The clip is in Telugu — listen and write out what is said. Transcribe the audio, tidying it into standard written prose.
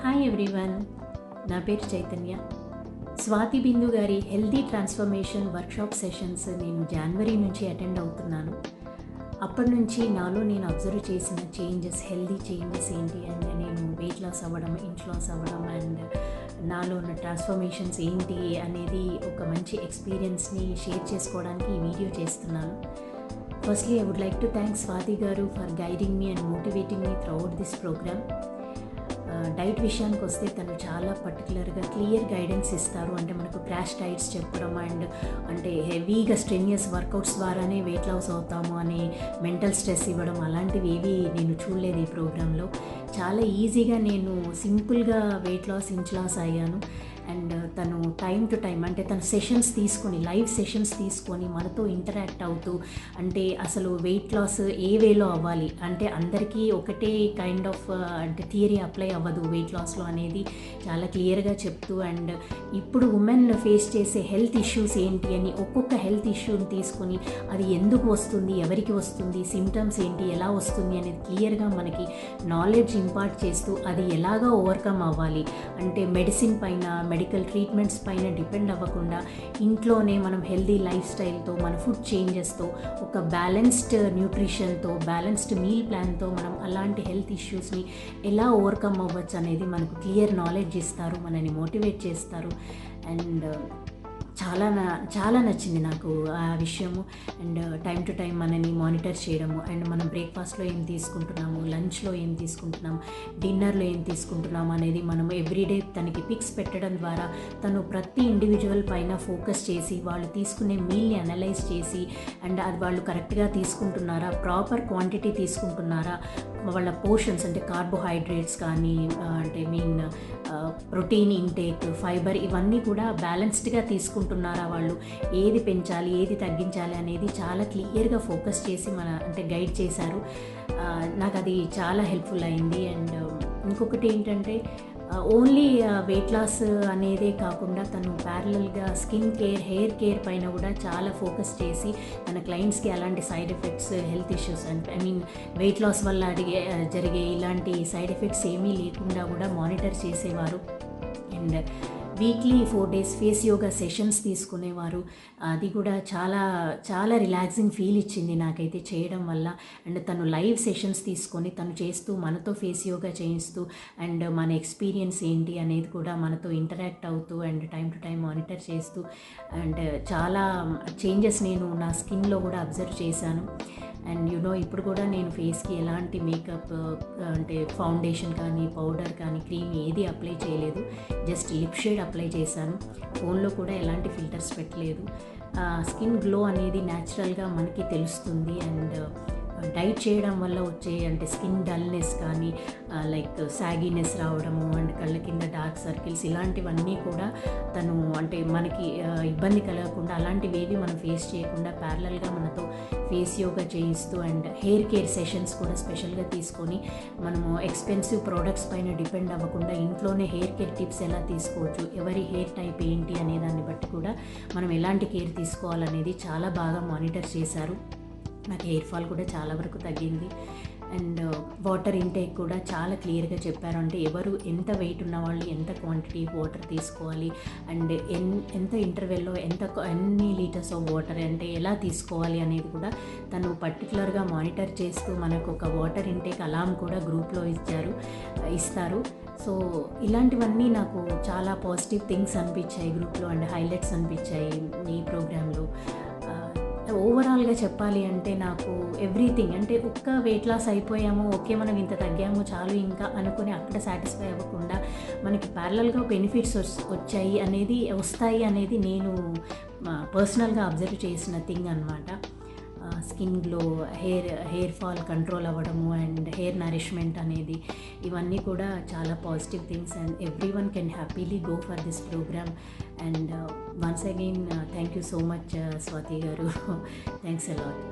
హాయ్ ఎవ్రీవన్, నా పేరు చైతన్య. స్వాతి బిందు గారి హెల్దీ ట్రాన్స్ఫర్మేషన్ వర్క్షాప్ సెషన్స్ నేను జనవరి నుంచి అటెండ్ అవుతున్నాను. అప్పటి నుంచి నాలో నేను అబ్జర్వ్ చేసిన చేంజెస్, హెల్దీ చేంజెస్ ఏంటి అండ్ నేను వెయిట్ లాస్ అవ్వడం, ఇంచ్ లాస్ అవ్వడం అండ్ నాలో ఉన్న ట్రాన్స్ఫర్మేషన్స్ ఏంటి అనేది ఒక మంచి ఎక్స్పీరియన్స్ని షేర్ చేసుకోవడానికి ఈ వీడియో చేస్తున్నాను. Firstly I would like to thank Swathi garu for guiding me and motivating me throughout this program. Diet విషయానికి వస్తే తను చాలా పర్టికులర్గా క్లియర్ గైడెన్స్ ఇస్తారు. అంటే మనకు క్రాష్ డైట్స్ చెప్పడం అండ్ అంటే హెవీగా స్ట్రెన్యూస్ వర్కౌట్స్ ద్వారానే వెయిట్ లాస్ అవుతాము అనే మెంటల్ స్ట్రెస్ ఇవ్వడం అలాంటివి ఏవి నేను చూడలేదు ఈ ప్రోగ్రాంలో. చాలా ఈజీగా నేను సింపుల్గా వెయిట్ లాస్, ఇంచ్ లాస్ అయ్యాను. అండ్ తను టైం టు టైం అంటే తన సెషన్స్ తీసుకొని, లైవ్ సెషన్స్ తీసుకొని మనతో ఇంటరాక్ట్ అవుతూ అంటే అసలు వెయిట్ లాస్ ఏ వేలో అవ్వాలి అంటే అందరికీ ఒకటే కైండ్ ఆఫ్ అంటే థియరీ అప్లై అవ్వదు వెయిట్ లాస్లో అనేది చాలా క్లియర్గా చెప్తూ అండ్ ఇప్పుడు ఉమెన్ ఫేస్ చేసే హెల్త్ ఇష్యూస్ ఏంటి అని ఒక్కొక్క హెల్త్ ఇష్యూని తీసుకొని అది ఎందుకు వస్తుంది, ఎవరికి వస్తుంది, సిమ్టమ్స్ ఏంటి, ఎలా వస్తుంది అనేది క్లియర్గా మనకి నాలెడ్జ్ ఇంపార్ట్ చేస్తూ అది ఎలాగా ఓవర్కమ్ అవ్వాలి అంటే మెడిసిన్ పైన, మెడికల్ ట్రీట్మెంట్స్ పైన డిపెండ్ అవ్వకుండా ఇంట్లోనే మనం హెల్దీ లైఫ్ స్టైల్తో, మన ఫుడ్ చేంజెస్తో, ఒక బ్యాలెన్స్డ్ న్యూట్రిషన్తో, బ్యాలెన్స్డ్ మీల్ ప్లాన్తో మనం అలాంటి హెల్త్ ఇష్యూస్ని ఎలా ఓవర్కమ్ అవ్వచ్చు అనేది మనకు క్లియర్ నాలెడ్జ్ ఇస్తారు, మనని మోటివేట్ చేస్తారు. అండ్ చాలా నచ్చింది నాకు ఆ విషయము. అండ్ టైం టు టైం మనని మానిటర్ చేయడము అండ్ మనం బ్రేక్ఫాస్ట్లో ఏం తీసుకుంటున్నాము, లంచ్లో ఏం తీసుకుంటున్నాము, డిన్నర్లో ఏం తీసుకుంటున్నాము అనేది మనం ఎవ్రీడే తనకి పిక్స్ పెట్టడం ద్వారా తను ప్రతి ఇండివిజువల్ పైన ఫోకస్ చేసి వాళ్ళు తీసుకునే మీల్ని అనలైజ్ చేసి అండ్ అది వాళ్ళు కరెక్ట్గా తీసుకుంటున్నారా, ప్రాపర్ క్వాంటిటీ తీసుకుంటున్నారా, వాళ్ళ పోర్షన్స్ అంటే కార్బోహైడ్రేట్స్ కానీ అంటే ప్రోటీన్ ఇంటేక్, ఫైబర్ ఇవన్నీ కూడా బ్యాలెన్స్డ్గా తీసుకుంటున్నారా, వాళ్ళు ఏది పెంచాలి, ఏది తగ్గించాలి అనేది చాలా క్లియర్గా ఫోకస్ చేసి అంటే గైడ్ చేశారు. నాకు అది చాలా హెల్ప్ఫుల్ అయింది. అండ్ ఇంకొకటి ఏంటంటే ఓన్లీ వెయిట్ లాస్ అనేదే కాకుండా తను ప్యారలల్గా స్కిన్ కేర్, హెయిర్ కేర్ పైన కూడా చాలా ఫోకస్ చేసి తన క్లయింట్స్కి అలాంటి సైడ్ ఎఫెక్ట్స్, హెల్త్ ఇష్యూస్ అంటే వెయిట్ లాస్ వల్ల జరిగే ఇలాంటి సైడ్ ఎఫెక్ట్స్ ఏమీ లేకుండా కూడా మానిటర్ చేసేవారు. And weekly 4 days face yoga sessions తీసుకునేవారు. అది కూడా చాలా రిలాక్సింగ్ ఫీల్ ఇచ్చింది నాకైతే చేయడం వల్ల. అండ్ తను లైవ్ సెషన్స్ తీసుకొని తను చేస్తూ మనతో ఫేస్ యోగా చేయిస్తూ అండ్ మన ఎక్స్పీరియన్స్ ఏంటి అనేది కూడా మనతో ఇంటరాక్ట్ అవుతూ and time to time monitor చేస్తూ అండ్ చాలా చేంజెస్ నేను నా స్కిన్లో కూడా అబ్జర్వ్ చేశాను. అండ్ ఇప్పుడు కూడా నేను ఫేస్కి ఎలాంటి మేకప్ అంటే ఫౌండేషన్ కానీ, పౌడర్ కానీ, క్రీమ్ ఏది అప్లై చేయలేదు. జస్ట్ లిప్ షేడ్ అప్లై చేశాను. ఫోన్లో కూడా ఎలాంటి ఫిల్టర్స్ పెట్టలేదు. స్కిన్ గ్లో అనేది న్యాచురల్గా మనకి తెలుస్తుంది. అండ్ డైట్ చేయడం వల్ల వచ్చే అంటే స్కిన్ డల్నెస్ కానీ లైక్ సాగీనెస్ రావడము అండ్ కళ్ళ కింద డార్క్ సర్కిల్స్ ఇలాంటివన్నీ కూడా తను అంటే మనకి ఇబ్బంది కలగకుండా అలాంటివేవి మనం ఫేస్ చేయకుండా ప్యారలల్గా మనతో ఫేస్ యోగా చేయిస్తూ అండ్ హెయిర్ కేర్ సెషన్స్ కూడా స్పెషల్గా తీసుకొని మనము ఎక్స్పెన్సివ్ ప్రోడక్ట్స్ పైన డిపెండ్ అవ్వకుండా ఇంట్లోనే హెయిర్ కేర్ టిప్స్ ఎలా తీసుకోవచ్చు, ఎవరి హెయిర్ టైప్ ఏంటి అనే దాన్ని బట్టి కూడా మనం ఎలాంటి కేర్ తీసుకోవాలనేది చాలా బాగా మానిటర్ చేశారు. నాకు హెయిర్ ఫాల్ కూడా చాలా వరకు తగ్గింది. అండ్ వాటర్ ఇంటేక్ కూడా చాలా క్లియర్గా చెప్పారు. అంటే ఎవరు ఎంత వెయిట్ ఉన్న వాళ్ళు ఎంత క్వాంటిటీ వాటర్ తీసుకోవాలి అండ్ ఎంత ఇంటర్వెల్లో ఎన్ని లీటర్స్ ఆఫ్ వాటర్ అంటే ఎలా తీసుకోవాలి అనేది కూడా తను పర్టికులర్గా మానిటర్ చేస్తూ మనకు ఒక వాటర్ ఇంటేక్ అలారం కూడా గ్రూప్లో ఇస్తారు. సో ఇలాంటివన్నీ నాకు చాలా పాజిటివ్ థింగ్స్ అనిపించాయి గ్రూప్లో అండ్ హైలైట్స్ అనిపించాయి ఈ ప్రోగ్రాంలో. ఓవరాల్గా చెప్పాలి అంటే నాకు ఎవ్రీథింగ్ అంటే ఒక్క వెయిట్ లాస్ అయిపోయాము, ఓకే మనం ఇంత తగ్గాము చాలు ఇంకా అనుకుని అక్కడ సాటిస్ఫై అవ్వకుండా మనకి ప్యారలల్గా బెనిఫిట్స్ వస్తాయి అనేది నేను పర్సనల్గా అబ్జర్వ్ చేసిన థింగ్ అనమాట. Skin glow, hair fall control అవ్వడము అండ్ హెయిర్ నరిష్మెంట్ అనేది ఇవన్నీ కూడా చాలా positive things. And every one can happily go for this program. And once again thank you so much Swathi garu. Thanks a lot.